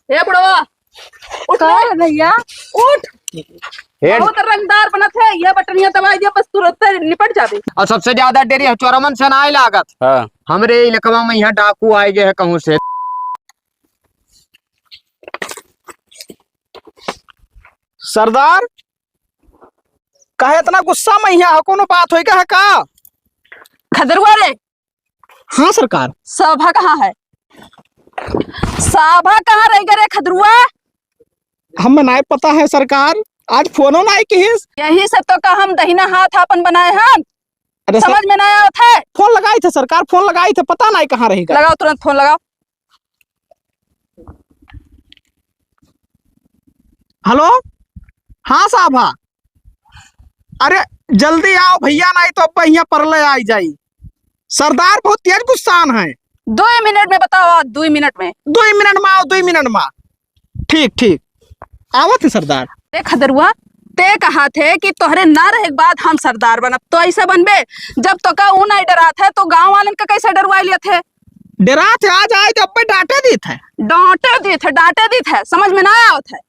हे बुढ़वा उठ है भैया? उठ। बहुत रंगदार बनत है, ये बटनिया दबाई दिया बस तुरंत निपट जाबे। और सबसे ज्यादा डेरी है चोरमन से ना लागत। हाँ। हमरे इलाका में यहाँ डाकू आए गए है कहूँ से। सरदार कहे इतना गुस्सा में यहाँ कोनो बात होई का है का? खदरुआ रे, हाँ सरकार। सभा कहाँ है? सभा कहाँ रह गए रे खदरुआ? हमें नहीं पता है सरकार, आज फोनो नहीं किस। यही से तो का हम दहिना हाथ अपन बनाए हैं। अरे समझ में नहीं आवत है। फोन लगाई थे सरकार, फोन लगाई थे, पता नहीं कहाँ रहेगा। लगाओ तुरंत फोन लगाओ। हेलो, हाँ साहब। हाँ अरे जल्दी आओ भैया, नहीं तो अब यहाँ परले आई जाई। सरदार बहुत तेज गुस्सान है। 2 मिनट में बताओ, 2 मिनट में। 2 मिनट में आओ, 2 मिनट में। ठीक ठीक आवत है सरदार। खदरुआ ते कहा थे कि तोहरे ना रहे के बाद हम सरदार बनब, तो ऐसे बनबे जब तो का ऊ नहीं डरा थे तो गांव वालन का कैसे डरवा लिए थे? डरा थे, आज आए तो अब डांटे दी थे। डांटे दी थे, समझ में ना आवत है।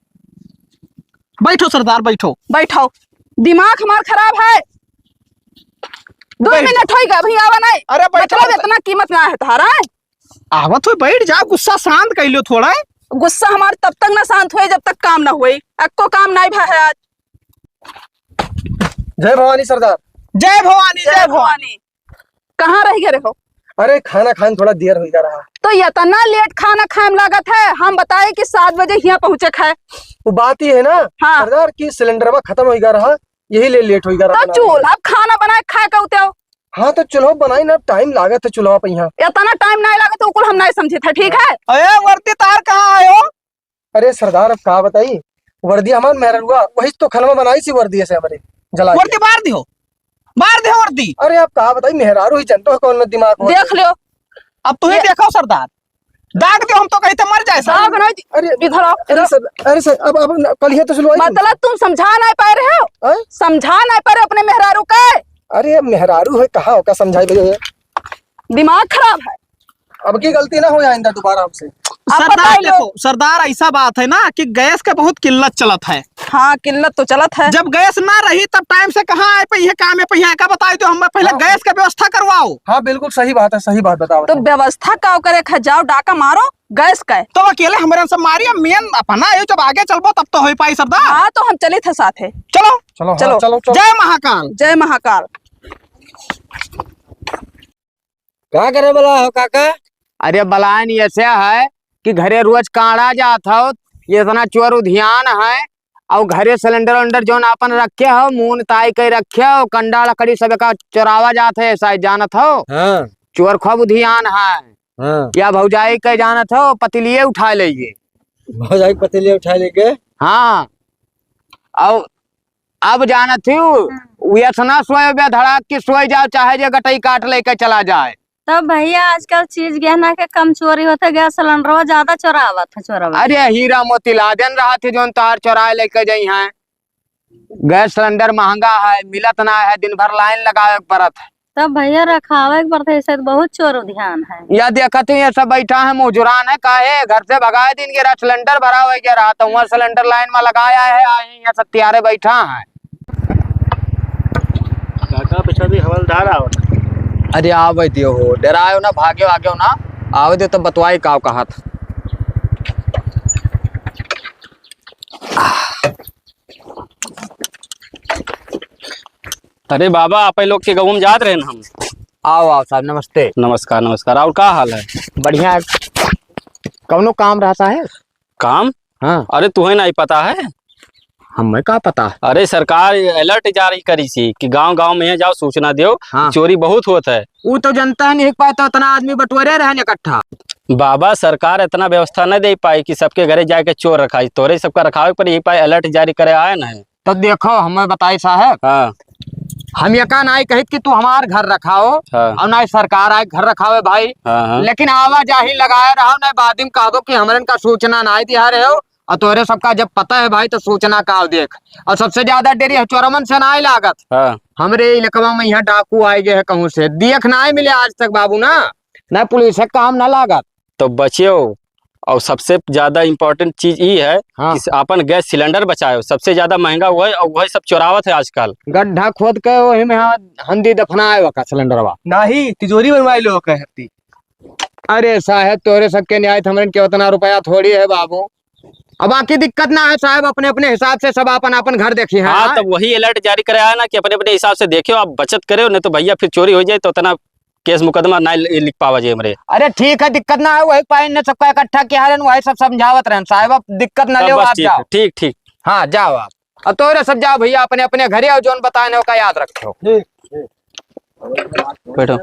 बैठो सरदार, बैठो बैठो, दिमाग हमार खराब है। 2 मिनट हो गए भैया, आवा नहीं। अरे बैठो। मतलब इतना कीमत ना है तुम्हारा। आवत हो, बैठ जाओ, गुस्सा शांत कर लो थोड़ा। गुस्सा हमारा तब तक ना शांत हुए जब तक काम ना हुए। अक्को काम नहीं भा है आज। जय भवानी सरदार। जय भवानी, जय भवानी। कहाँ रह गए हो? अरे खाना खाने थोड़ा देर हो जा रहा। तो इतना लेट खाना खाए में लागत है? हम बताए कि 7 बजे यहाँ पहुँचे खाए। वो बात ही है ना हाँ। सरदार की सिलेंडर में खत्म हो रहा, यही ले लेट हो रहा। तो चूल्हा खाना बनाए खाए कहते हो? हाँ तो चूल्हा बनाई ना, टाइम लागत है चूल्हा पे यहाँ। इतना टाइम नहीं लागत तो हम नहीं समझे थे। ठीक है। अरे वर्दी तार कहाँ आयो? अरे सरदार अब कहा बताई, वर्दी हमारे मेहर हुआ, वही तो खलमा बनाई सी वर्दी से हमारे जला। वर्दी मार दियो, मार दे वर्दी। अरे आप कहा बताई, मेहरारू ही जनतो है कौन में दिमाग में। देख लो, अब तुम्हें देखो सरदार, दाग दो, हम तो कहते मर जाए दाग नहीं। अरे इधर आओ, इधर। अरे सर अब कल ही तो सुलवाई। मतलब तुम समझा नहीं पा रहे हो? हैं? समझा नहीं पा रहे अपने मेहरारू का? अरे मेहरारू है, कहा होगा समझाई भैया, दिमाग खराब है। अब की गलती ना हो आइंदा दोबारा हमसे। सरदार देखो, सरदार ऐसा बात है ना कि गैस के बहुत किल्लत चलत है। हाँ किल्लत तो चलत है। जब गैस ना रही तब टाइम से कहाँ आए पे, काम है पे का बताए तो हम पहले गैस का व्यवस्था करवाओ। हाँ बिल्कुल सही बात है, सही बात बताओ। तो व्यवस्था का करे, जाओ डाका मारो गैस का। तो अकेले हमारे से मारिए, मेन अपना है, जब आगे चलबो तब तो हो पाई सरदार। हाँ तो हम चले थे साथे। चलो चलो चलो। हाँ, चलो चलो। जय महाकाल। जय महाकाल। क्या करे बोला हो काका? अरे बलायन ऐसे है कि घरे रोज काढ़ा जात हो, ये इतना चोर ध्यान है। और घरे सिलेंडर वलेंडर जो अपन रखे हो, मून ताई के रखे हो, कंडा लकड़ी सब का चोरावा जात है, शायद जानत हो। हाँ। चोर खूब ध्यान है। हाँ। या भौजाई के जानत हो, पतिलिये उठा लेंगे। भौजाई पतीले उठा लेके। हाँ और अब जानत हूँ इतना सोए धड़ाक की सोए जाओ, चाहे जो गटई काट लेके चला जाए। तब भैया आजकल चीज गहना के कम चोरी होता, गैस सिलेंडर ज्यादा चोरावा था चोरावा। अरे हीरा मोती लादेन रहा थे जो तार चौराहे लेके जाई हैं। गैस सिलेंडर महंगा है, मिलत ना है, दिन भर लाइन लगावे पड़त है। तब भैया रखावे के पड़ता है, बहुत चोर ध्यान है। या देखते ये सब बैठा है मुजरान है, काहे घर से भगाए दिन गिरा, सिलेंडर भरा हुआ रहा तो वहाँ सिलेंडर लाइन में लगाया है, आए यहाँ सत्यारे बैठा है। काका पीछा भी हवलदार आवत। अरे आवे दियो हो, डरायो ना, भागे आगे ना, आवे दियो तो बतवाई का कहा था। अरे बाबा आप लोग के गाँव में जात रहे हम। आओ आओ साहब, नमस्ते। नमस्कार नमस्कार। और क्या हाल है? बढ़िया है। कौनो काम रहता है? काम? हाँ। अरे तुम्हें नहीं पता है? हमें क्या पता। अरे सरकार अलर्ट जारी करी सी कि गांव गांव में जाओ सूचना दो। हाँ। चोरी बहुत होता है। वो तो जनता नहीं पाए तो उतना आदमी बटोरे रहे इकट्ठा। बाबा सरकार इतना व्यवस्था नहीं दे पाई कि सबके घरे जाके चोर रखाई, तोरे सबका रखावे पर यही पाए अलर्ट जारी करे आए ना। तो देखो हमें बताई साहब, हाँ। हम यका नहीं कहित कि तू हमार घर रखाओ। हाँ। और ना सरकार आए घर रखावे भाई। हाँ। लेकिन आवाजाही लगाए रहो, ना बादिम कह दो कि हमरन का सूचना ना दिया रहे हो, और तोरे सबका जब पता है भाई तो सूचना का देख। और सबसे ज्यादा डेरी है चोरमन से ना लागत। हाँ। हमरे इलाका में यहाँ डाकू आए गए है कहूँ से, देख ना मिले आज तक बाबू ना, न पुलिस है काम ना लागत। तो बचियो और सबसे ज्यादा इम्पोर्टेंट चीज ये है हाँ। कि अपन गैस सिलेंडर बचाए, सबसे ज्यादा महंगा वो है और वही सब चोरावत है आजकल। गड्ढा खोद के वही में हंदी दफनाए वका सिलेंडरवा। नाही तिजोरी बनवाई लो कहती। अरे साहब तोरे सबके न्याय हमरे के उतना रुपया थोड़ी है बाबू। अब बाकी दिक्कत ना है साहब, अपने अपने हिसाब से सब अपन अपन घर देखी है। हाँ, तब वही अलर्ट जारी कराया ना कि अपने अपने हिसाब से देखियो, आप बचत करे, नहीं तो भैया फिर चोरी हो जाए तो उतना केस मुकदमा ना लिख पावा जे हमरे। अरे ठीक है, दिक्कत ना है, वही पाइन ने सबका इकट्ठा किया है, वही सब समझावत रहे साहब। अब दिक्कत ना ले, बस आप ठीक जाओ। है, ठीक ठीक। हाँ जाओ आप। अब तोरे सब जाओ भैया अपने अपने घरे, और जोन बताने का याद रखो। बैठो।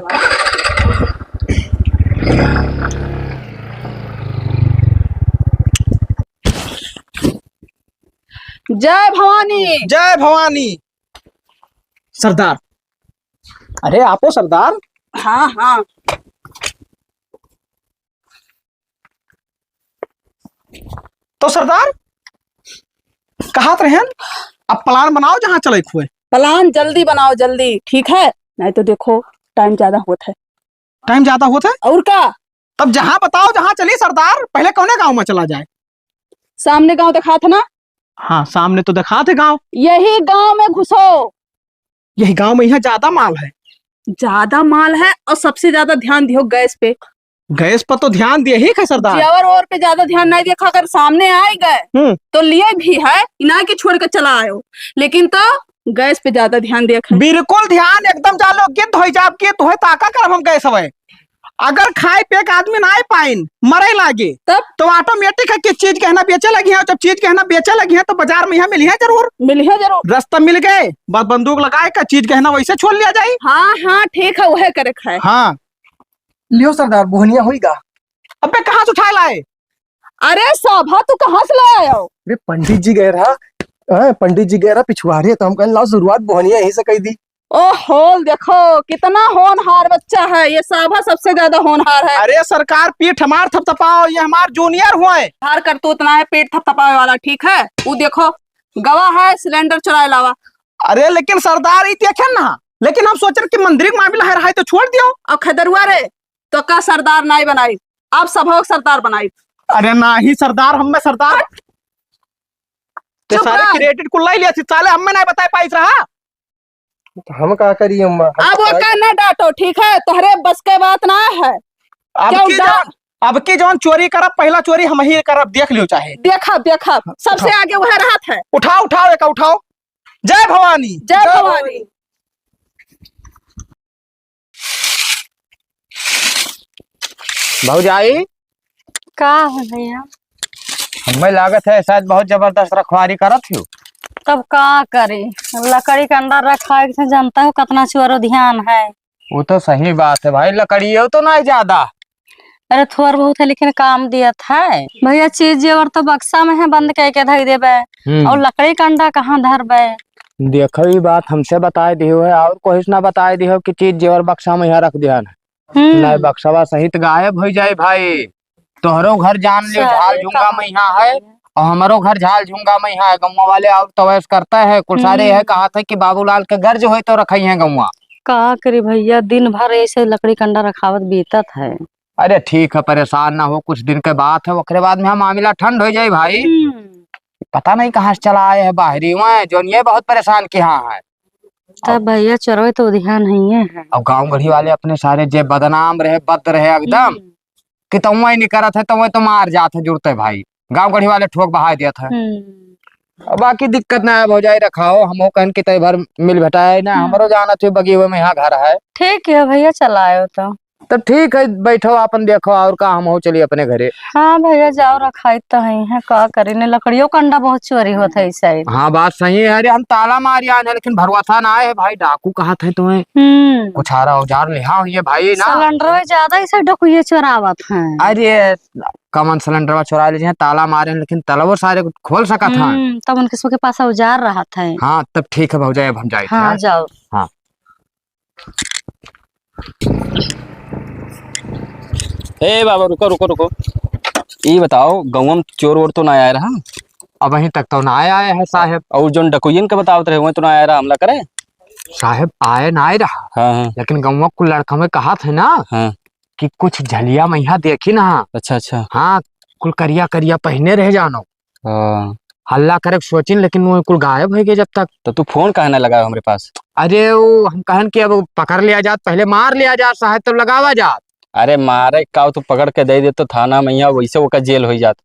जय भवानी। जय भवानी। सरदार, अरे आपो सरदार। हाँ हाँ, तो सरदार कहा रहन, अब प्लान बनाओ जहाँ चले खुए। प्लान जल्दी बनाओ, जल्दी, ठीक है, नहीं तो देखो टाइम ज्यादा होता है। टाइम ज्यादा होता है, और का? तब जहाँ बताओ जहाँ चली सरदार। पहले कौने गांव में चला जाए? सामने गांव दिखा था ना? हाँ सामने तो दिखा थे गांव। यही गांव में घुसो। यही गांव में यहाँ ज्यादा माल है। ज्यादा माल है, और सबसे ज्यादा ध्यान दियो गैस पे। गैस पर तो ध्यान दिए ही है सरदार। जेवर और पे ज्यादा ध्यान नहीं देखा, अगर सामने आए गए तो लिए भी है, ना कि छोड़ के चला आयो, लेकिन तो गैस पे ज्यादा ध्यान देखा। बिल्कुल ध्यान एकदम चालो के धोई जाब के तो है ताका कर हम गैस हवे। अगर खाए पे एक आदमी ना आए पाइन मरे लागे तब तो ऑटोमेटिक है कि चीज कहना बेचे लगी है। जब चीज कहना बेचे लगी है तो बाजार में यहाँ मिली है जरूर। मिली है जरूर। रास्ता मिल गए, बस बंदूक लगाए का चीज कहना वैसे छोड़ लिया जाए। हाँ हाँ ठीक है, वह करे है। हाँ लियो सरदार, बोहनिया होईगा। अबे कहाँ से उठा लाए? अरे सभा तू कहाँ से ले आयो? अरे पंडित जी गए रहा, पंडित जी गए रहा पिछुआरे, तो हम कहें लाओ शुरुआत बोहनिया यहीं से कही दी। ओहो देखो कितना होनहार बच्चा है ये, साभा सबसे ज्यादा होनहार है। अरे सरकार पीठ हमार थपथपाओ, ये हमार जूनियर हुए। हार कर तो उतना है पेट थपथपाए वाला, ठीक है? वो देखो गवाह है, सिलेंडर चुराए लावा। अरे लेकिन सरदार ये देखे ना, लेकिन हम सोच रहे कि मंदिर का मामला है तो छोड़ दियो। अब खदरुआ रे तो का सरदार नहीं बनाई, आप सभा सरदार बनाई। अरे ना ही सरदार, हम में सरदार ते चुप सारे रह। क्रेडिट कुल लाई लिया थी, साले हमें नहीं बताए पाइस रहा। हम का करिए अम्मा? अब वो का ना डांटो, ठीक है? तुम्हारे बस के बात ना है। अब की जौन चोरी करब, पहला चोरी हम ही करब, देख लियो चाहे। देखा देखा सबसे आगे वह रहा है। उठाओ उठाओ एक उठाओ। जय भवानी। जय भवानी। भौजाई का है भैया? हमें लागत है शायद बहुत जबरदस्त रखवारी करत हो। तब का करे, लकड़ी के अंदर रखा है, जानता हो कितना चोरो ध्यान है। वो तो सही बात है भाई, लकड़ी हो तो नहीं ज्यादा। अरे थोड़ा बहुत है लेकिन काम दिया था भैया। चीज जेवर तो बक्सा में है, बंद करके धर देबे, और लकड़ी का अंडा कहाँ धरबे? देखो ये बात हमसे बताए दियो है, और कोई ना बताए दियो कि चीज जेवर बक्सा में यहाँ रख दिया है। नहीं बक्सवा सहित गायब हो जाए भाई। तोहरो घर जान लियो झाल झुंगा में यहाँ है, और हमारो घर झाल झुंगा में यहाँ है। गौवा वाले और तवैस करता है कुल सारे है, कहा था कि बाबूलाल के घर जो है तो रखी है गौवा। का करी भैया, दिन भर ऐसे लकड़ी कंडा रखावत बीतत है। अरे ठीक है, परेशान ना हो, कुछ दिन के बात है, ओकरे बाद में हम मामला ठंड हो जाए भाई। पता नहीं कहाँ से चला आए है बाहरी हुए, जो ये बहुत परेशान किया है। तब भैया चोरवे तो ध्यान नहीं है। और गांव गढ़ी वाले अपने सारे जे बदनाम रहे, बद रहे एकदम कि तुम नहीं करत है तो मार जाते जुड़ते भाई। गांव गढ़ी वाले ठोक बहा दिया था। बाकी दिक्कत ना है, भौजाई रखाओ, हम कहन के तय भर मिल भेटाए ना, हमारो जाना थे बगी हुए में यहाँ घर है। ठीक है भैया, चलाओ तो ठीक है, बैठो अपन देखो और का, हम हो चलिए अपने घरे। हाँ भैया जाओ, रखाई तो है का करे ने, लकड़ियों का अंडा बहुत चोरी होता है इस साइड। हाँ बात सही है। अरे हम ताला मार आए हैं, लेकिन भरवासा ना आए है भाई। डाकू कहा थे तुम्हें कुछ हारा औजार ले हाँ ये भाई ना। सिलेंडर ज्यादा इसे डकुए चोरावत है। अरे कमन सिलेंडर चुरा लीजिए, ताला मारे लेकिन ताला वो सारे खोल सका था। तब उनके सबके पास औजार रहा था। हाँ तब ठीक है भौजाई, अब हम जाए। हाँ जाओ। हाँ ए बाबा रुको रुको रुको, ये बताओ गाँव में चोर वोर तो ना आया रहा? अब वहीं तक तो ना आए है साहब। और जो डकुइन के बतावत रहे वही तो ना आया रहा, हमला करे? साहब आए ना आए रहा। हाँ लेकिन गाँव को लड़का में कहा था ना हाँ कि कुछ झलिया मैया देखी ना। अच्छा अच्छा। हाँ कुल करिया करिया पहने रह जानो। हाँ, हल्ला करे के सोचिन लेकिन वो कुल गायब हो गए जब तक। तो तू फोन कहना लगा हमारे पास। अरे वो हम कहन कि अब पकड़ लिया जात, पहले मार लिया जात, शायद तब लगावा जात। अरे मारे का तू पकड़ के दे तो थाना में यहाँ वैसे वो का जेल हो जात।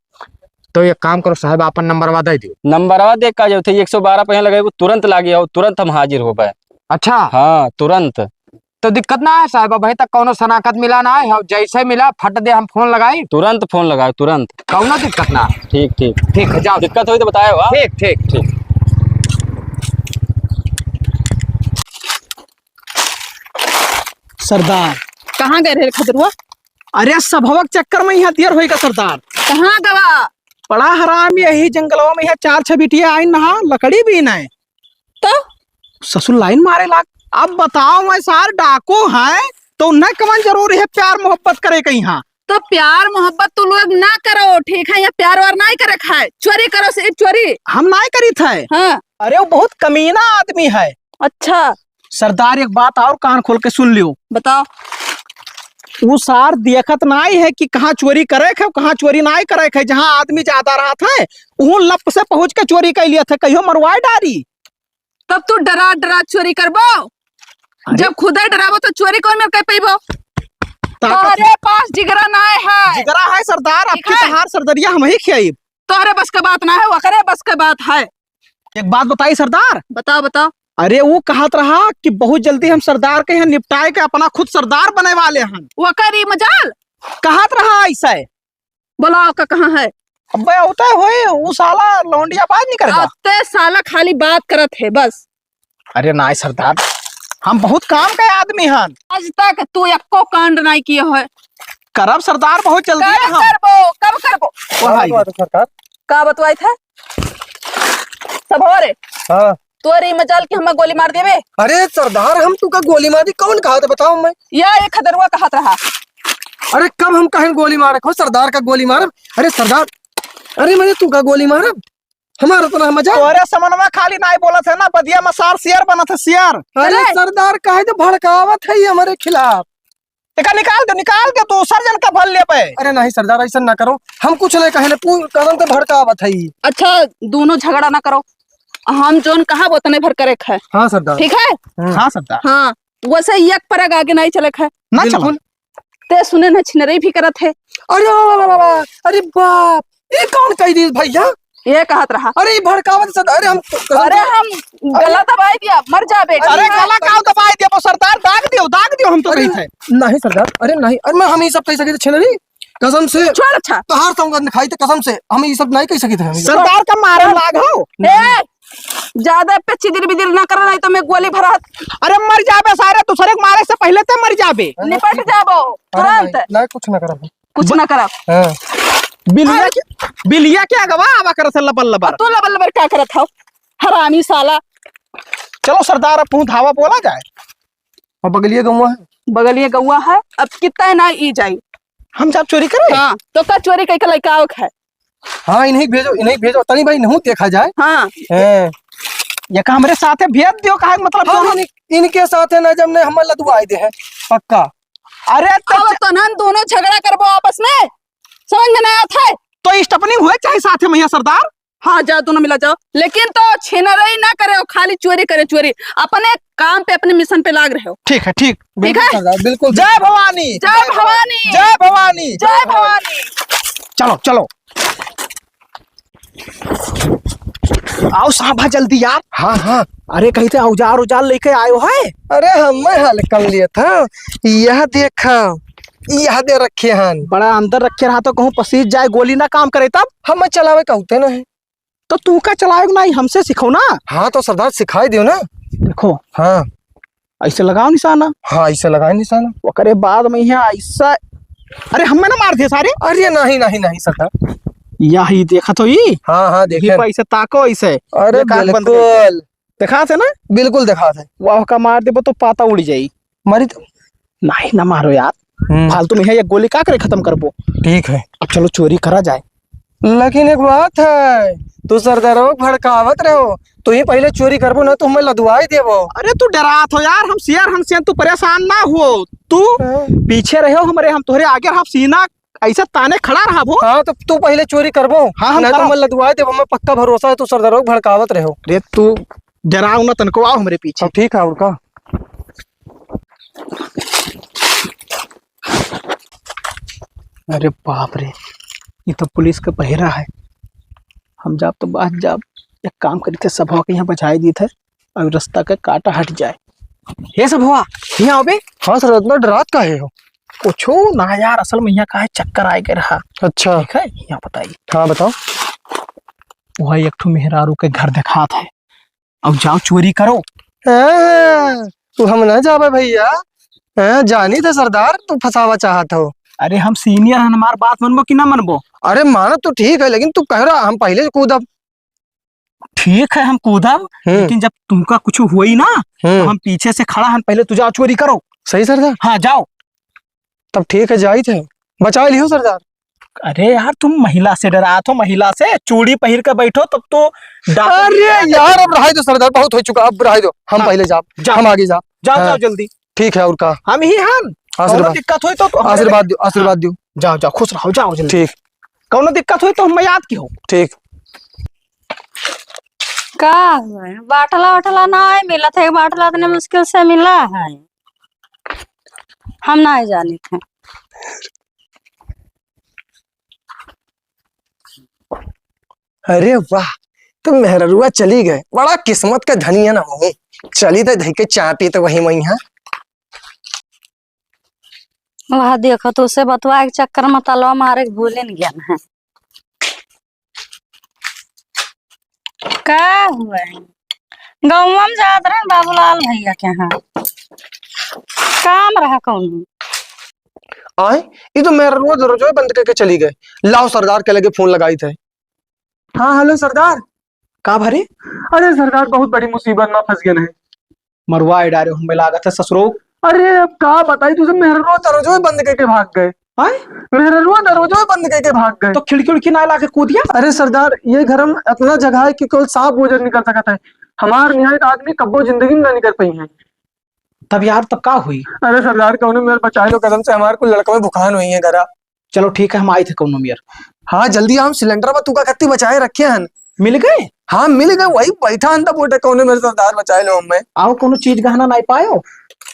तो एक काम करो साहब, अपन नंबरवा दे दियो। नंबरवा देख का जो थे 112 पे लगे वो तुरंत लागे और तुरंत हम हाजिर हो पाए। अच्छा हाँ तुरंत। तो दिक्कत ना है साहब, अभी तक कौनो शनाखत मिला ना है, जैसे मिला फट दे हम फोन लगाई, तुरंत फोन लगाओ तुरंत। कौनो दिक्कत ना है। ठीक ठीक ठीक है, जाओ। दिक्कत हुई तो बताए हो। ठीक ठीक ठीक। सरदार कहाँ गए रहे खदरुआ? अरे सभवक चक्कर में यहाँ देर होएगा सरदार। कहाँ गवा? बड़ा हराम यही जंगलवा में यहाँ 4-6 बिटिया आई नहा, लकड़ी भी नहीं तो ससुर लाइन मारे लाग। अब बताओ मैं सार डाको है तो उन्हें कमन जरूर है प्यार मोहब्बत करे कहीं। हाँ तो प्यार मोहब्बत तू लोग ना करो, ठीक है? या प्यार वार नहीं करे खाए, चोरी करो, सिर्फ चोरी। हम नहीं करी थे। हाँ अरे वो बहुत कमीना आदमी है। अच्छा सरदार एक बात और कान खोल के सुन लियो। बताओ। वो सार देखत नहीं है कि कहाँ चोरी करे है कहाँ चोरी नहीं करे है। जहाँ आदमी ज्यादा रहा था वहाँ लप से पहुंच के चोरी कर लिया था, कहियो मरवाए डारी। तब तू डरा डरा चोरी करबो? जब खुदा डराबो तो चोरी कौन में कर पैबो? तोहरे पास जिगरा नहीं है। जिगरा है सरदार, ठीक आपकी है। तहार सरदरिया हम ही खियाई। तोहरे बस का बात ना है, वकरे बस का बात है। एक बात बताई सरदार। बताओ बताओ। अरे वो कहत रहा कि बहुत जल्दी हम सरदार के यहाँ निपटाए के अपना खुद सरदार बने वाले हैं। वकरी मजाल कहत रहा ऐसा है। बोलाओ का कहाँ है? अबे होता है वो साला लौंडिया बात नहीं करेगा। अते साला खाली बात करत है बस। अरे ना सरदार, हम बहुत काम के आदमी हैं। आज तक तू एको कांड नहीं किया है। करब सरदार बहुत जल्दी कब हम। करबो? कब करबो? सरकार। का बतवाई थे सब हो रे? हाँ। तोरी मजाल की हमें गोली मार देवे? अरे सरदार हम तुका गोली मारी कौन कहा था बताओ मैं? या एक खदरुआ कहत रहा। अरे कब हम कहें गोली मारे खो सरदार का गोली मारब? अरे सरदार, अरे मैंने तुका गोली मारब? हमारा तो ना मजा। तोरे समन में खाली नहीं बोला था ना, बदिया मसार शेयर बना था शेयर। अरे सरदार काहे तो भड़कावत है हमारे खिलाफ। निकाल दो तो सर्जन का भल ले पे। अरे नहीं सरदार ऐसा ना करो, हम कुछ नहीं कहे पूर्ण कदम तो भड़कावत है। अच्छा दोनों झगड़ा ना करो, हम जोन कहा वो तने भर करे है। हाँ सरदार। ठीक है? हाँ सरदार। हाँ वैसे एक परग आगे नहीं चले है ना चलो। बिल्कुल। ते सुने न छिनरई भी करत है। अरे बाप, ये कौन कह दी भैया? ये कहत रहा। अरे ये भड़कावत सरदार। अरे हम गला दबाई दिया मर जाबे। अरे गला काव दबाई दिया वो सरदार, दाग दियो हम तो कही थे। नहीं सरदार, अरे नहीं, अरे मैं हम ये सब कह सके थे छेनरी कसम से। छोड़। अच्छा तो हार संगत खाई थे कसम से, हम ये सब नहीं कह सके थे हम। सरदार का मारे लाग हो। ए ज्यादा पे चिदिर बिदिर ना करना, नहीं तो मैं गोली भरा अरे मर जाबे सारे, दूसरे के मारे से पहले तो मर जाबे। निपट जाबो तुरंत। नहीं कुछ ना करब। कुछ ना करब। हाँ। बिलिया क्या गवा आवा कर से लबल लबर। तू लबल लबर क्या करत हो हरामी साला? चलो सरदार अब धावा बोला जाए। और बगलिए गौवा है। बगलिए गौवा है, अब कितना ना ई जाई। हम जब चोरी करें। हाँ तो का चोरी कई का लड़का है। हाँ इन्हें भेजो तनी भाई नहीं देखा जाए। हाँ ये का हमरे साथे भेज दियो, कहा मतलब हाँ, इनके साथ है ना जब ने हम लदवाए दे है पक्का। अरे तो ना दोनों झगड़ा करबो आपस में, समझ में नहीं आता है? तो स्टपनिंग हुए चाहे साथे में सरदार। हाँ जाओ दोनों मिला जाओ, लेकिन तो छीनरई ना करे हो, खाली चोरी करे। चोरी अपने काम पे अपने मिशन पे लाग रहे हो। ठीक है ठीक। ठीक है सरदार बिल्कुल। जय भवानी, जय भवानी, जय भवानी, जय भवानी। चलो चलो आओ साहबा जल्दी यार। हाँ हाँ। अरे कहीं थे औजार लेके आयो है। अरे हम हल कर लिए था, यह देखा यह दे रखे हन। बड़ा अंदर रखे रहा तो कहूँ पसीज जाए, गोली ना काम करे तब। हम चलावे कहते ना है तो तू का चलाएगा नहीं, हमसे सिखो ना। हाँ तो सरदार सिखाई दियो ना। देखो हाँ ऐसे लगाओ निशाना। हाँ ऐसे लगाए निशाना। वो करे बाद में यहाँ ऐसा। अरे हमें ना मार दिए सारे। अरे नहीं सरदार। यही देखा तो ये। हाँ हाँ देखे। ऐसे ताको ऐसे। अरे बिल्कुल देखा थे ना, बिल्कुल देखा थे। वाह का मार दे तो पाता उड़ जाये। मरी तो नहीं ना मारो यार, फालतू में है ये गोली का करे खत्म करबो। ठीक है अब चलो चोरी करा जाए। लेकिन एक बात है, तू सरदारों भड़कावत रहो, तू ही पहले चोरी करबो ना तो हमें लदवाई देबो। अरे तू डरात हो यार, हम शेर तू परेशान ना हो। तू पीछे रहो हमारे, हम तुम्हारे आगे हम सीना ऐसा ताने खड़ा रहा वो। हाँ तो तू पहले चोरी करबो। हाँ, हम नहीं तो करब। मैं लदवाए देव, हमें पक्का भरोसा है तू सरदारों को भड़कावत रहो। अरे तू डराओ ना तनको, आओ हमारे पीछे। अब ठीक है और का। अरे बाप रे, ये तो पुलिस का पहरा है। हम जाब तो बात जाब एक काम करी थे, सभा के यहाँ बचाए दी थे और रास्ता का काटा हट जाए। हे सभवा यहाँ आओ बे। हाँ सर, इतना डरात काहे हो? पूछो ना यार, असल में यहाँ का है चक्कर आए के रहा। अच्छा ठीक है, यहाँ बताइए। हाँ बताओ। वही एक ठो मेहरारू के घर देखा था, अब जाओ चोरी करो। तू हम न जाबे भैया। जानी थे सरदार तू फसावा चाहत हो। अरे हम सीनियर हैं, हमार बात मनबो कि ना मनबो? अरे मानो तो ठीक है, लेकिन तू कह रहा हम पहले कूदब। ठीक है हम कूदब, लेकिन जब तुमका कुछ हुई ना तो हम पीछे से खड़ा हम, पहले तू जाओ चोरी करो। सही सरदार। हाँ जाओ। तब ठीक है, जाई थे बचा लियो सरदार। अरे यार तुम महिला से डरा हो, महिला से चूड़ी पहन के बैठो तब तो अरे यार अब रहा दो सरदार, बहुत हो चुका, अब रहा दो। हम पहले जाओ, हम आगे जाओ। जाओ जल्दी। ठीक है और का। हम ही हम आशीर्वाद दिक्कत हुई तो आशीर्वाद दो, आशीर्वाद दो। जाओ जाओ, खुश रहो, जाओ जल्दी। ठीक कौनो दिक्कत हुई तो हम याद की हो। ठीक। का हुआ है? बाटला वाटला ना है मिला था, बाटला इतने मुश्किल से मिला है, हम ना जाने थे। अरे वाह, तुम मेहरुआ चली गए, बड़ा किस्मत का धनी है ना हो। चली तो धई के चाय पी तो वही वही है। वह देखो तो उसे बतवा के चक्कर में तलवा मारे के भूले नहीं गया है। का हुआ है? गाँव में जात रहे बाबूलाल भैया के यहाँ, काम रहा कौन? आए ये तो मेहरुआ दरवाजा बंद करके चली गए। लाओ सरदार के लगे फोन लगाई थे। हाँ हेलो सरदार। का भरे? अरे सरदार बहुत बड़ी मुसीबत में फंस गए हैं। मरवा डारे हमें लागत है ससुरो। अरे अब का बताई तुझे, मेहरुआ दरवाजा बंद करके भाग गए। मेहरुआ दरवाजा बंद करके भाग गए। तो खिड़की उड़की ना लाके कूद गया? अरे सरदार ये घर में इतना जगह है कि कोई सांप गुजर निकल सकता है, हमार निहायत आदमी कब्बो जिंदगी में ना निकल पाई है। तब यार तब का हुई? अरे सरदार कौन मेरे बचाए लो कदम से, हमारे को लड़का में भुखान हुई है घरा। चलो ठीक है, हम आए थे कौनो मियर। हाँ जल्दी हम सिलेंडर में तुका कत्ती बचाए रखे हैं। मिल गए? हाँ मिल गए, वही बैठा अंदर बोटे कौन मेरे सरदार बचाए लो हमें। आओ कोनो चीज गहना नहीं पायो?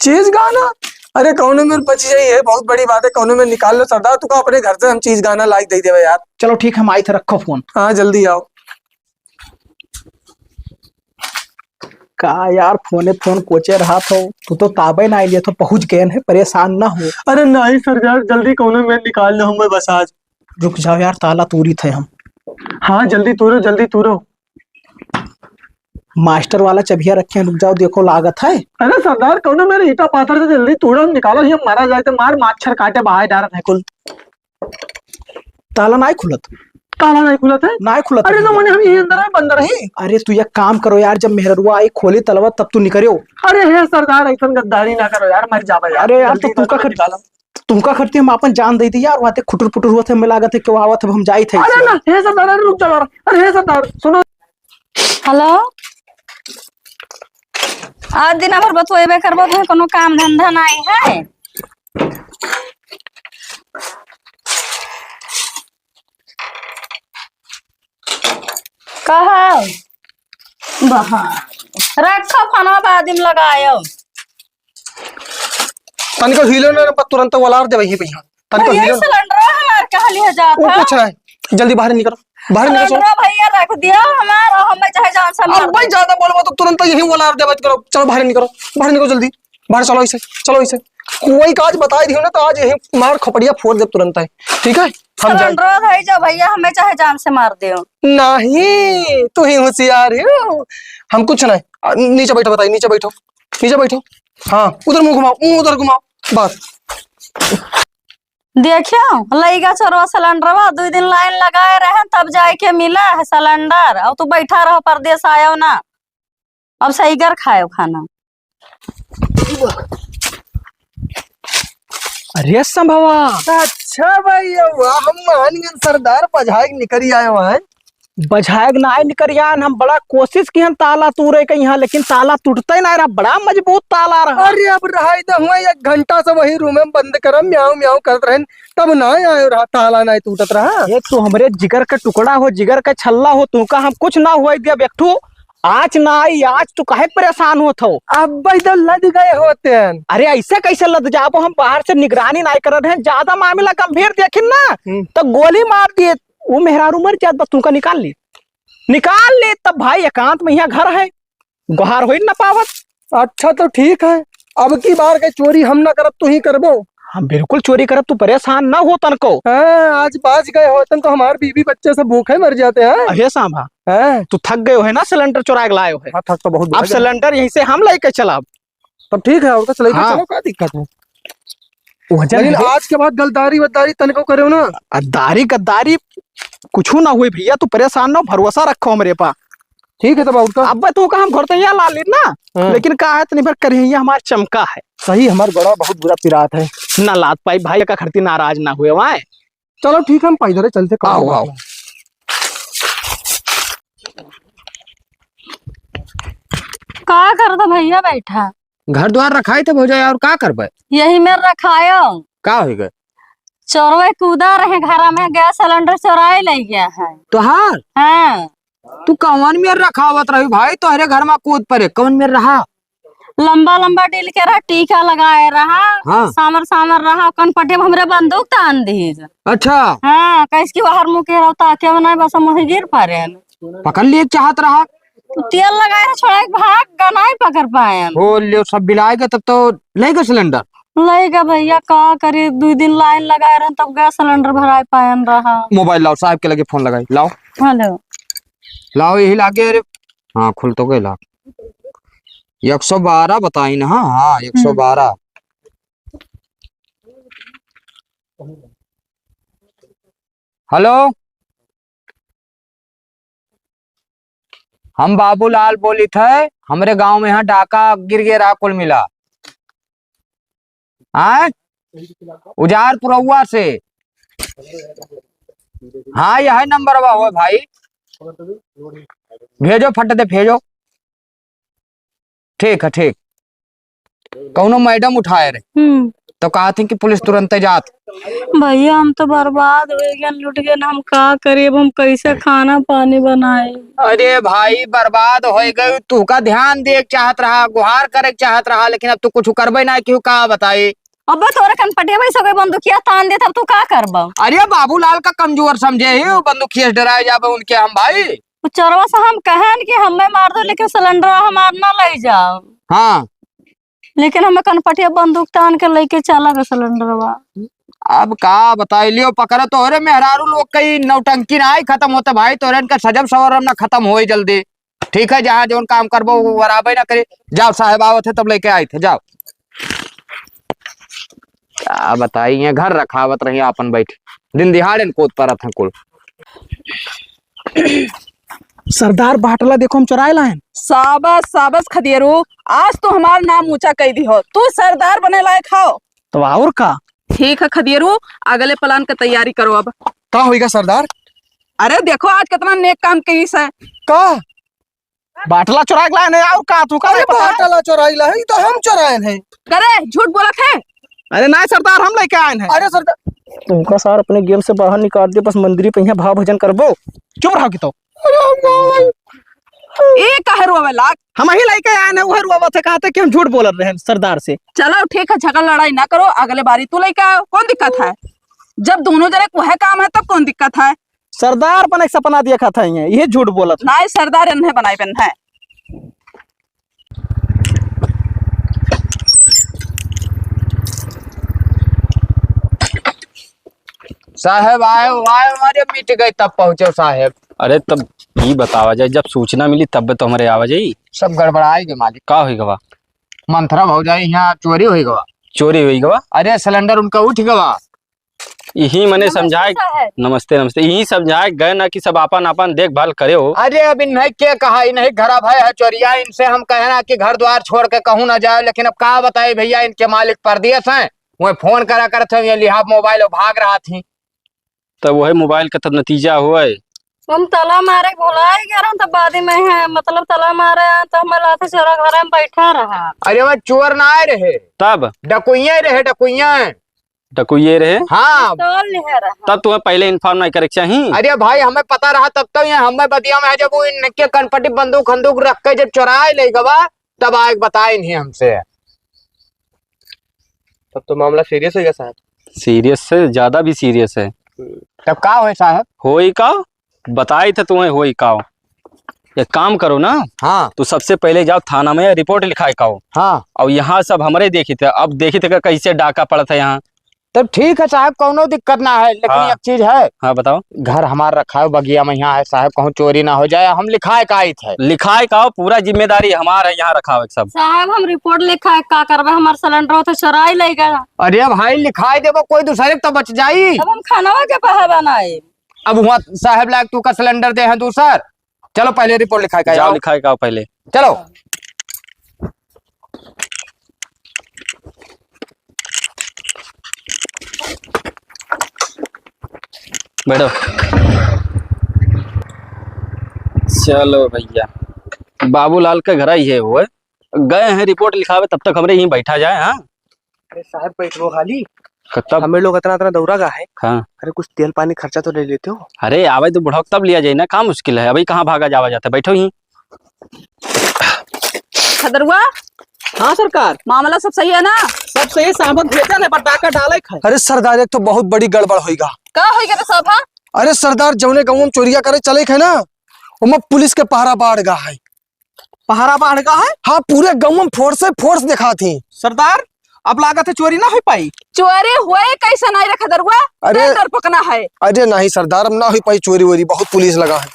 चीज गाना? अरे कौन मेरे बच जाई है, बहुत बड़ी बात है, कौन में निकाल लो सरदार, तुका अपने घर से हम चीज गाना लाइक दे देवे यार। चलो ठीक है, हम आए थे, रखो फोन। हाँ जल्दी आओ। का यार फोन कोचे रहा था, तू तो ताबे ना लिए तो पहुंच गए हैं, परेशान ना हो। अरे नहीं सरदार, जल्दी कौन में निकाल लो हमें बस आज। रुक जाओ यार, ताला तूरी थे हम। हाँ जल्दी तूरो, जल्दी तूरो। मास्टर वाला चबिया रखे हैं, रुक जाओ देखो लागत है। अरे सरदार कौन मेरे ईटा पाथर से जल्दी तोड़ो, निकालो, ये मारा जाए तो मार, मच्छर काटे बाहर डालत है कुल। ताला नहीं खुलत? ताला नहीं खुला था? नहीं खुलत। अरे तो मैंने हम यही अंदर है, बंद रही। अरे तू एक काम करो यार, जब मेहरुआ आई खोली तलवा तब तू निकलो। अरे हे सरदार ऐसा गद्दारी ना करो यार, मर जावा यार। अरे यार तो तुमका करती हम अपन जान दी थी यार, वहां खुटर पुटर हुआ थे, हमें लागत है क्यों आवत है, हम जाई थे। अरे ना हे सरदार, अरे रुक जाओ। अरे हे सरदार सुनो। हेलो, आज दिन भर बतवेबे करबो तो कोनो काम धंधा नहीं है। कहा बहा रखो फना बादिम लगायो। तनिको हिलो ना तुरंत वलार दे वही भैया। तनिको ये हिलो। सिलेंडर हमार कहली है जात वो है। कुछ नहीं, जल्दी बाहर निकलो, बाहर निकलो। सिलेंडर भैया रख दिया हमार, और हमें चाहे जान से मार अब भाई ज्यादा बोलबो तो तुरंत यही वलार दे करो। चलो बाहर निकलो, बाहर निकलो जल्दी, बाहर चलो इसे, चलो इसे। कोई काज बताई दियो ना तो आज यही मार खोपड़िया फोड़ दे तुरंत है, ठीक है? हम जाए। सिलेंडर है जो भैया, हमें चाहे जान से मार दियो। नहीं तू ही होशियार हो, हम कुछ नहीं। नीचे बैठो, बताइए, नीचे बैठो, नीचे बैठो। हाँ उधर मुंह घुमाओ, मुंह उधर घुमाओ, बस। देखियो लईगा चोरवा सिलेंडरवा 2 दिन लाइन लगाए रहे तब जाके मिला है सिलेंडर, और तू बैठा रहो परदेश आयो ना, अब सही कर खायो खाना। अरे संभवा अच्छा भाई, वाह हम मान गए सरदार पझाई निकरी आए वहां। बझाएग ना निकर यान हम बड़ा कोशिश की हम ताला तोड़े के यहाँ, लेकिन ताला टूटते ना रहा, बड़ा मजबूत ताला रहा। अरे अब रहा तो हुआ 1 घंटा से वही रूम में बंद करम म्याऊ म्याऊ करत रहे, तब ना आयो रहा, ताला ना टूटत रहा। एक तो हमरे जिगर का टुकड़ा हो, जिगर का छल्ला हो, तू का हम कुछ ना हुआ दिया बेटू, आज ना आई, आज तू काहे परेशान होत हो। अब इधर लद गए होते हैं। अरे ऐसे कैसे लद जाबो, हम बाहर से निगरानी नहीं कर रहे हैं, ज्यादा मामला गंभीर देखिन ना तो गोली मार दिए, वो मेहरारू मर जात, बस तू का निकाल ले तब भाई एकांत में यहाँ घर है, गुहार हो ना पावत। अच्छा तो ठीक है, अब की बार के चोरी हम ना करब तू ही करबो। हम बिल्कुल चोरी करब, तू परेशान ना हो तन को। हाँ, आज बाज गए होतन तो हमारे बीवी बच्चे से भूखे मर जाते हैं। अहे सांभा, हाँ, तू थक गए हो है ना, सिलेंडर चुरा के लाए हो है, हाँ, थक तो बहुत अब गए। सिलेंडर यहीं से हम लेके चला। तब ठीक है, और चले हाँ। चलो, क्या दिक्कत है। वजन लेकिन है। आज के बाद गलदारी वद्दारी तनिको करे ना। गद्दारी गद्दारी कुछ ना हुई भैया, तू परेशान ना हो, भरोसा रखो मेरे पास। ठीक है तब और का। अब तू का हम घर तो यहाँ ला ली ना, हाँ। लेकिन का है तो निर्भर करिए हमारा चमका है सही, हमारे बड़ा बहुत बुरा पिरात है। ना लात पाई भाई का खर्ती नाराज ना हुए वहाँ। चलो ठीक है, हम पैदल चलते। आओ, आओ। का करता भैया बैठा? घर द्वार रखाए थे भौजाई, और का करबे, यही में रखायो, का हो गए चोरवे कूदा रहे घर में, गैस सिलेंडर चोराए ले गया है। तोहार? हाँ, तू कौन में रखावत रही भाई, तोहरे घर में कूद पड़े, कौन में रहा? लंबा लंबा डील के रहा, टीका लगाए रहा, हाँ। सामर सामर रहा, कनपटे में हमरे बंदूक तान दी। अच्छा, हाँ, कैसे बाहर मुंह के रहता के बनाए, बस हम वही गिर पारे। पकड़ लिए चाहत रहा, तो तेल लगाए छोड़ा के भाग गनाई पकड़ पाए। हो लियो सब बिलाएगा, तब तो लेगा सिलेंडर। लेगा भैया, का करे, 2 दिन लाइन लगाए रहे तब गैस सिलेंडर भराए पायन रहा। मोबाइल लाओ, साहब के लगे फोन लगाई, लाओ हेलो, लाओ, यही लागे। अरे हाँ, खुल तो गए, ला 112 बताई ना। हाँ 112। हेलो, हम बाबूलाल बोली थे, हमारे गांव में यहाँ डाका गिर गया, कुल मिला आए उजार पुरौआ से। हाँ यह नंबर हो भाई, भेजो फट दे, भेजो। ठीक है, ठीक। कौनो मैडम उठाए रहे तो कहा थी कि पुलिस तुरंत जात। भैया हम तो बर्बाद हो गए, लुट गए ना, हम का करिए, अब हम कैसे खाना पानी बनाए। अरे भाई बर्बाद हो गई, तू का ध्यान दे चाहत रहा, गुहार करे चाहत रहा, लेकिन अब तू कुछ करबे ना, क्यों का बताई। अब तोरे कनपटिया भाई सगे बंदूकिया तान दे, तब तू का करबा? अरे बाबूलाल का कमजोर समझे ही, बंदूकिया डराए जाबे उनके हम भाई। चोरवा से हम कहन कि हमें मार दो, लेकिन सिलेंडर हमार ना ले जाओ। हाँ, लेकिन हमें कनपटिया बंदूक तान के लेके चला गया सिलेंडरवा। अब का बताई लियो, पकड़ तो अरे मेहरारू लोग कई नौटंकी ना खत्म होता भाई, तोरे इनका सजब सवरम ना खत्म हो जल्दी। ठीक है, जहाँ जो काम करबो वो बराबर ना करे। जाओ, साहेब आवत है तब लेके आए थे, जाओ। क्या बताई, ये घर रखावत रही अपन बैठे, दिन दिहाड़े कूद पर था कुल। सरदार बाटला देखो हम चुराए लाए। साबस साबस खदियरू, आज तो हमारा नाम ऊंचा कह दी हो, तू सरदार बने लायक हो। तो और का? ठीक है खदियरू, अगले प्लान की तैयारी करो अब। का होगा सरदार? अरे देखो आज कितना नेक काम कईस है। का बाटला चुरा के लाए नहीं, और का तू का अरे नहीं पता? बाटला चोराई ला है, तो हम चोराए हैं। करे झूठ बोला थे। अरे नहीं सरदार, हम लेके आए हैं। अरे सरदार, तुमका सार अपने गेम से बाहर निकाल दे, बस मंदिर पे यहाँ भाव भजन करबो, चुप रहो की तो। ए कहे रोवे लाग। हम ही लेके आए हैं, वह रुआ थे, कहते कि हम झूठ बोल रहे हैं सरदार से। चलो ठीक है, झगड़ लड़ाई ना करो, अगले बारी तू लेके आओ, कौन दिक्कत है? जब दोनों जने को है काम है तब कौन दिक्कत है? सरदार बने सपना देखा था, ये झूठ बोला था। ना सरदार इन्हें बनाई बन है। साहेब आए आए, हमारे मिट गए तब पहुंचे साहेब। अरे तब ये बतावा जाए, जब सूचना मिली तब तो हमारे आवाज आई। सब गड़बड़ाएगे मालिक। का हुई गवा? मंथरा हो जाए, यहाँ चोरी हुई गवा। चोरी हुई गवा? अरे सिलेंडर उनका उठ गवा। यही मैंने समझाए। नमस्ते नमस्ते, यही समझाए गए ना कि सब आपन आपन देखभाल करे हो। अरे अब इन्हें क्या कहा, इन्हें घर भय है चोरिया, इनसे हम कहना कि घर द्वार छोड़ के कहूँ ना जाए, लेकिन अब कहा बताए भैया, इनके मालिक परदेश हैं, वो फोन करा करते ये लिहाज मोबाइल भाग रहा थी। तो वही मोबाइल का तो नतीजा हुआ है। हम तला मारे भुलाए गए रहा तब बाद में है मतलब तला मारे तो हम लाते चोरा घर में बैठा रहा। अरे वह चोर ना आए रहे, तब डकुइया रहे, डकुइया। डकुइये रहे, हाँ पिस्तौल नहीं रहा। तब तुम्हें पहले इन्फॉर्म नहीं करे चाहिए। अरे भाई हमें पता रहा तब तो ये हमें बतिया में है, जब वो इनके कनपटी बंदूक खंदूक रख के जब चुराए ले गवा तब आए बताए नहीं हमसे। तब तो मामला सीरियस हो गया साहब। सीरियस से ज्यादा भी सीरियस है। तब का हुए साहब? होई का बताई थे तुम्हें, होई का एक काम करो ना, हाँ तो सबसे पहले जाओ थाना में रिपोर्ट लिखाए काओ। हाँ और यहाँ सब हमारे देखी थे, अब देखी थे कि कैसे डाका पड़ा था यहाँ। तब ठीक है साहब, कोनो दिक्कत ना है, लेकिन हाँ। एक चीज है, हाँ बताओ। घर हमारा रखा है बगिया में यहाँ है साहब, कहूँ चोरी ना हो जाए, हम लिखाए का थे। लिखाए काओ, पूरा जिम्मेदारी हमारा है यहाँ रखा हुआ सब। साहब हम रिपोर्ट लिखा है का करबे, हमार सिलेंडर तो चोराई ले गया। अरे भाई लिखाए देवो, कोई दूसरे तो बच जाई। अब हम खाना के पहा बनाए। अब हुआ साहब लायक तू का सिलेंडर दे है दूसर। चलो पहले रिपोर्ट लिखाए का जाओ लिखाए काओ पहले। चलो। बैठो। चलो भैया, बाबूलाल के घर ही है वो, गए हैं रिपोर्ट लिखावे, तब तक हमरे यहीं बैठा जाए। हाँ अरे साहब बैठो खाली, तब हमें लोग इतना इतना दौरा का है। हाँ। अरे कुछ तेल पानी खर्चा तो ले लेते हो। अरे आवे तो बुढ़ाओ तब लिया जाए ना, काम मुश्किल है, अभी कहाँ भागा जावा जाता है, बैठो यहीं। खदरुआ, हाँ सरकार, मामला सब सही है ना? सब सही सामान भेजा ने, पर डाका डाले खाए। अरे सरदार एक तो बहुत बड़ी गड़बड़ होएगा। का हो गया सब? हाँ अरे सरदार जौने गाँव में चोरिया करे चले है ना, वो पुलिस के पहरा बाढ़ गा है। पहाड़ा बाढ़ का है हाँ पूरे गाँव में फोर्स दिखा थी सरदार। अब लागत है चोरी ना हो पाई। चोरी हुए कैसे नहीं रे खदरुआ? अरे- डर पकना है। अरे नहीं सरदार, अब ना हो पाई चोरी वोरी, बहुत पुलिस लगा है।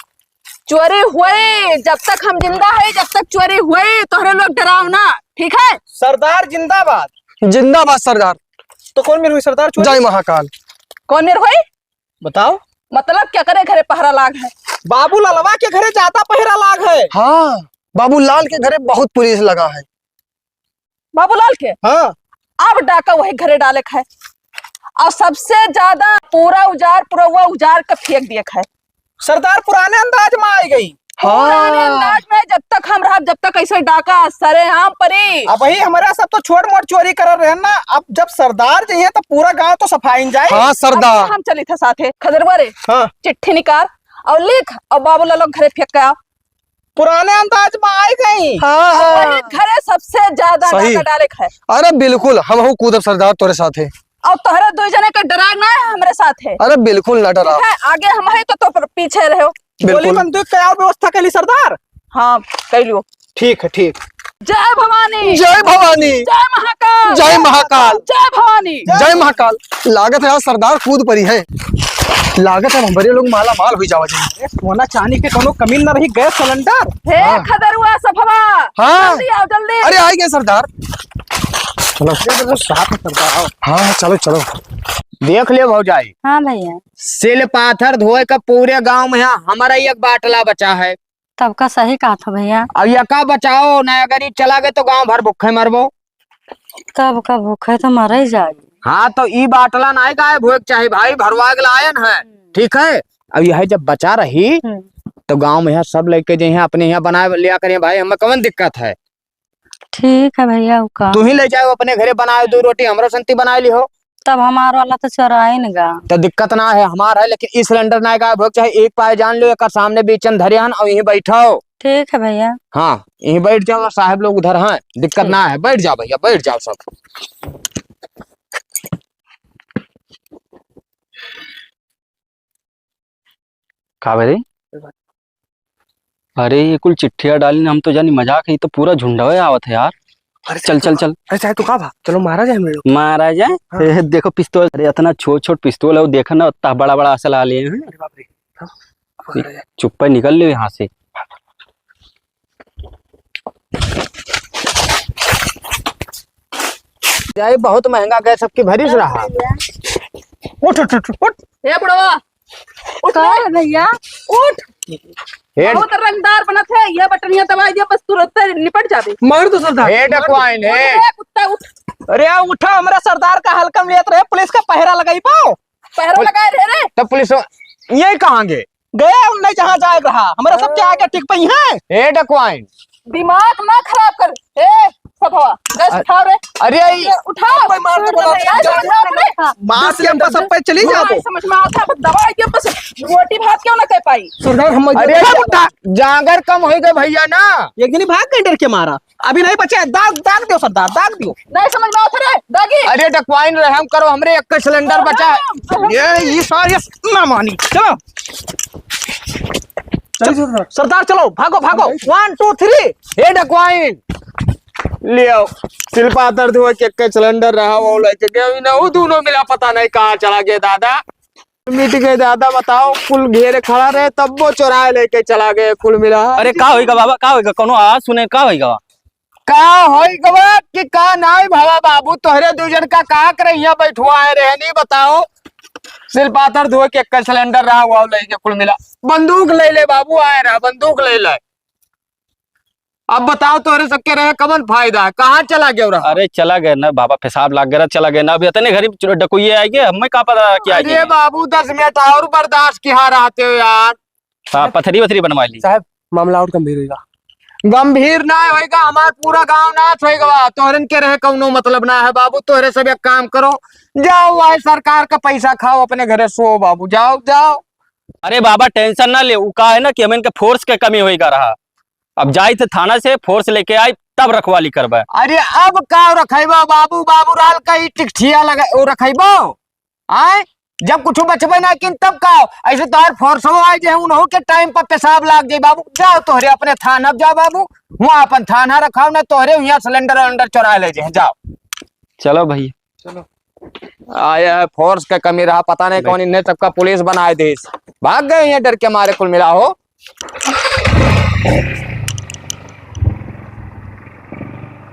चोरी हुए जब तक हम जिंदा है, जब तक चोरी हुए तोहरे लोग डराओ ना, ठीक है? सरदार जिंदाबाद। जिंदाबाद सरदार। तो कौन मेरे हुई सरदार चोरी? जय महाकाल। कौन मेरे हुए? बताओ। मतलब क्या करे, घरे पहरा लाग है। बाबू ललवा के घरे जाता पहरा लाग है। हाँ बाबूलाल के घरे बहुत पुलिस लगा है। बाबूलाल के हाँ अब डाका वही घरे डाले है, और सबसे ज्यादा पूरा उजार का फेंक दिए है। सरदार पुराने अंदाज में आई गई। पुराने हाँ अंदाज में जब तक हम रह, जब तक ऐसे डाका सरे हम परी। अब वही हमारा सब तो छोट मोट चोरी कर रहे हैं ना, अब जब सरदार जी हैं तो पूरा गांव तो सफाई जाए। हाँ सरदार। हम चली थे साथे। खदरवा रे, हाँ चिट्ठी निकाल और लिख, और बाबूलाल लोग घरे फेंक के आओ। पुराने अंदाज में आई गई। हाँ वही हाँ घरे सबसे ज्यादा सही। डाका डाले है। अरे बिल्कुल, हम हो कूदब सरदार तोरे साथ है। और तोहरे दो जने का डराग ना है हमारे साथ है। अरे बिल्कुल न डरा। ठीक है, आगे हम है तो पीछे रहो। गोली बिल्कुल बंदूक का और व्यवस्था कर ली सरदार। हाँ कह लियो। ठीक है ठीक। जय भवानी, जय भवानी, जय महाकाल, जय महाकाल, जय भवानी। जय महाकाल। लागत है आज सरदार कूद परी है, लागत है हमारे लोग माला माल हुई जावा जाए। सोना चांदी के कोनो कमी न रही, गैस सिलेंडर। हे खदरुआ सफवा, हाँ। जल्दी आओ जल्दी। अरे आए गए सरदार। चलो साथ में सरदार। हाँ चलो चलो। देख ले भौजाई, हाँ भैया, सिल पाथर धोए का पूरे गांव में हमारा एक बाटला बचा है। तब का सही कहा था भैया। अब यका बचाओ ना, अगर ये चला गए तो गांव भर भूखे मरबो। तब का भूखे तो मर ही जाएगी। हाँ तो ई बाटला ना गायब होए चाहे भाई, भरवा के लायन है, ठीक है। अब यह जब बचा रही तो गांव में यहाँ सब लेके जो है अपने यहाँ बनाए लिया करें भाई, हमें कौन दिक्कत है। ठीक है भैया, का तू ही ले जाओ अपने घरे, बनाए 2 रोटी हमरो संती बना ली हो तब हमारा वाला तो चोराई न गा। तो दिक्कत ना है हमारा है, लेकिन इस सिलेंडर ना गायब हो चाहे एक पाए जान लो, एक सामने बेचन धरियान और यहीं बैठो। ठीक है भैया। हाँ यहीं बैठ जाओ, साहब लोग उधर हैं, दिक्कत ना है, बैठ जाओ भैया, बैठ जाओ सब। कावेरी, अरे ये कुल चिट्ठियां डाली हम तो जानी मजाक है, ये तो पूरा झुंडवे आवत है यार। अरे चल चल चल अरे चाहे तू का भा, चलो मारा जाए हम लोग। मारा जाए। हाँ। देखो पिस्तौल, अरे इतना छोट छोट पिस्तौल है, वो देखा ना उतना बड़ा बड़ा असला लिए हैं। अरे बाप रे। हाँ, पकड़ा जाए। चुप निकल लो यहाँ से। जाए बहुत महंगा गैस सबकी भरिश रहा। उठ उठ उठ उठ। हे बुढ़वा, उठ का है भैया? उठ। हेड बहुत रंगदार बनत है, ये बटनिया दबाई दिया बस तुरंत निपट जाबे। मार दो सरदार। हेड क्वाइन है। उठ रे कुत्ता उठ। अरे उठा, हमारा सरदार का हल्कम लेत रहे, पुलिस का पहरा लगाई पाओ। पहरा लगाए रे रे। तब पुलिस ये कहाँ गए? गए नहीं जहाँ जाए रहा हमारा सब क्या आगे टिक पई है। ए डकवाइन, दिमाग ना खराब कर। ए सभवा गैस उठाओ रे। अरे ये उठाओ। भाई मार के बोला यार, समझ में आता मार के हमको सब पे चली जाओ। है? समझ में आता है, दवाई के बस रोटी भात क्यों ना कह पाई। सरदार हम अरे जागर कम हो गए भैया ना। एक दिन भाग गए डर के मारा, अभी नहीं बचे। दाग दाग दियो सरदार, दाग दियो। नहीं समझ में आता रे दागी। अरे डकवाइन रहम करो, हमरे एक सिलेंडर बचा है। ये सारे ना मानी। चलो सरदार सरदार चलो, भागो भागो। 1 2 3। ए डकवाइन लियो, सिल्पा दर्द हुआ के सिलेंडर रहा वो लेके गए ना, वो दोनों मिला पता नहीं कहाँ चला गया दादा। मिट गए दादा, बताओ कुल घेरे खड़ा रहे तब वो चुराए लेके चला गए कुल मिला। अरे का होगा बाबा, का होगा? कोनो आवाज सुने का होगा? का होई गवा कि का नाई भावा बाबू, तोहरे दूजन का का करे यहाँ बैठुआ है रहनी, बताओ। सिर्फ पाथर धोए के एक सिलेंडर रहा हुआ लेके कुल मिला। बंदूक ले ले बाबू, आए रहा बंदूक ले ले। अब बताओ तोहरे सबके रहे कमन फायदा है, कहाँ चला गया रहा? अरे चला गया ना बाबा, पेशाब लाग गया, चला गया ना। अभी इतने गरीब डकुए आएंगे, हमें का पता क्या अरे आएंगे। बाबू 10 मिनट और बर्दाश्त किया रहते हो यार। हाँ, पथरी वथरी बनवा ली। साहब मामला और गंभीर होगा। गंभीर ना होगा, हमार पूरा गांव नाच होगा। तोहरन के रहे कौनो मतलब ना है बाबू। तोहरे सब एक काम करो, जाओ वही सरकार का पैसा खाओ, अपने घरे सो बाबू, जाओ जाओ। अरे बाबा टेंशन ना ले, वो का है ना कि हमें इनके फोर्स के कमी होगा रहा। अब जाई थे थाना से फोर्स लेके आई तब रखवाली करवा। अरे अब का रखेबो बाबू, बाबू राल का ही टिकठिया लगा ओ रखेबो आए, जब कुछ बचबे ना किन तब का ऐसे तोहर फोर्सो आए जे उनहो के टाइम पर पेशाब लाग जाए बाबू। जाओ तोहरे अपने थाना जाओ बाबू, वहां अपन थाना रखाओ ना, तोहरे यहाँ सिलेंडर अंडर चुरा ले जाए। जाओ चलो भैया, चलो आया है फोर्स का कमी रहा, पता नहीं कौन इन्हें सबका पुलिस बनाए देश। भाग गए यहाँ डर के मारे कुल मिला हो।